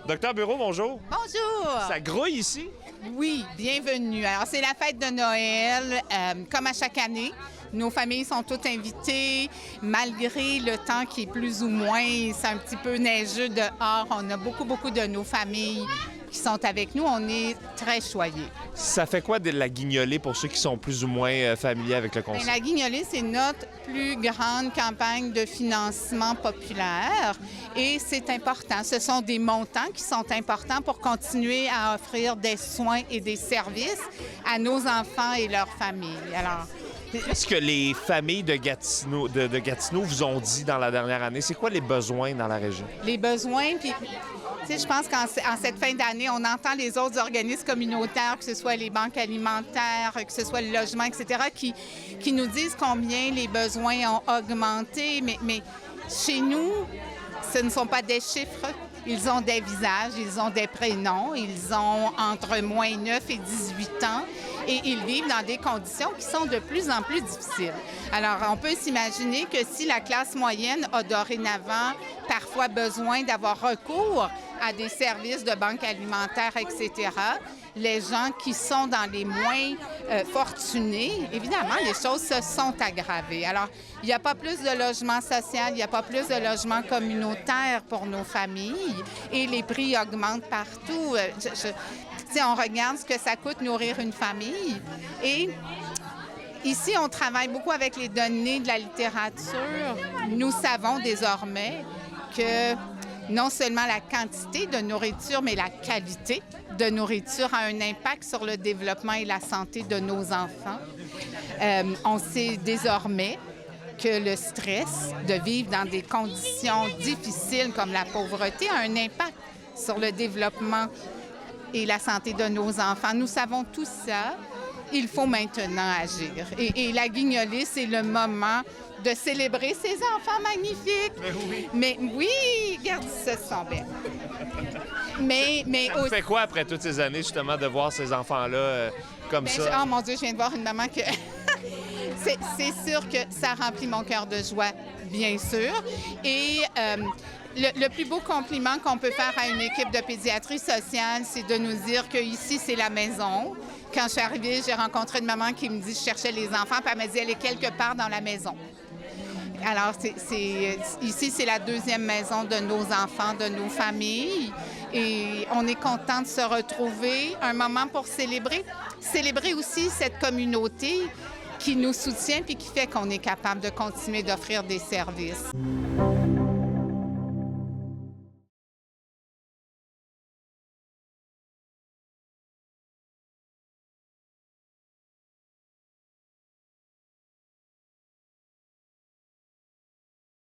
Docteur Bureau, bonjour. Bonjour! Ça grouille ici? Oui, bienvenue. Alors, c'est la fête de Noël, comme à chaque année. Nos familles sont toutes invitées, malgré le temps qui est plus ou moins, c'est un petit peu neigeux dehors. On a beaucoup de nos familles qui sont avec nous. On est très choyés. Ça fait quoi de la guignolée pour ceux qui sont plus ou moins familiers avec le Bien, concept? la Guignolée, c'est notre plus grande campagne de financement populaire et c'est important. Ce sont des montants qui sont importants pour continuer à offrir des soins et des services à nos enfants et leurs familles. Alors, Qu'est-ce que les familles de Gatineau, de Gatineau vous ont dit dans la dernière année? C'est quoi les besoins dans la région? les besoins, puis tu sais, je pense qu'en cette fin d'année, on entend les autres organismes communautaires, que ce soit les banques alimentaires, que ce soit le logement, etc., qui nous disent combien les besoins ont augmenté. Mais chez nous, ce ne sont pas des chiffres. Ils ont des visages, ils ont des prénoms, ils ont entre moins 9 et 18 ans et ils vivent dans des conditions qui sont de plus en plus difficiles. Alors, on peut s'imaginer que si la classe moyenne a dorénavant parfois besoin d'avoir recours à des services de banque alimentaire, etc., les gens qui sont dans les moins fortunés, évidemment, les choses se sont aggravées. Alors, il n'y a pas plus de logement social, il n'y a pas plus de logement communautaire pour nos familles et les prix augmentent partout. Tu sais, on regarde ce que ça coûte nourrir une famille et ici, on travaille beaucoup avec les données de la littérature. Nous savons désormais que non seulement la quantité de nourriture, mais la qualité de nourriture a un impact sur le développement et la santé de nos enfants. On sait désormais que le stress de vivre dans des conditions difficiles comme la pauvreté a un impact sur le développement et la santé de nos enfants. Nous savons tout ça. Il faut maintenant agir. Et la Guignolée, c'est le moment de célébrer ces enfants magnifiques. Mais oui, regarde, ce sont belles. Mais Ça vous aussi... fait quoi après toutes ces années, justement, de voir ces enfants-là comme ça? Oh mon Dieu, je viens de voir une maman que... c'est sûr que ça remplit mon cœur de joie, bien sûr. Et le plus beau compliment qu'on peut faire à une équipe de pédiatrie sociale, c'est de nous dire qu'ici, c'est la maison. Quand je suis arrivée, j'ai rencontré une maman qui me dit « je cherchais les enfants », puis elle m'a dit « elle est quelque part dans la maison ». Alors, ici, c'est la deuxième maison de nos enfants, de nos familles. Et on est content de se retrouver, un moment pour célébrer. Célébrer aussi cette communauté qui nous soutient puis qui fait qu'on est capable de continuer d'offrir des services.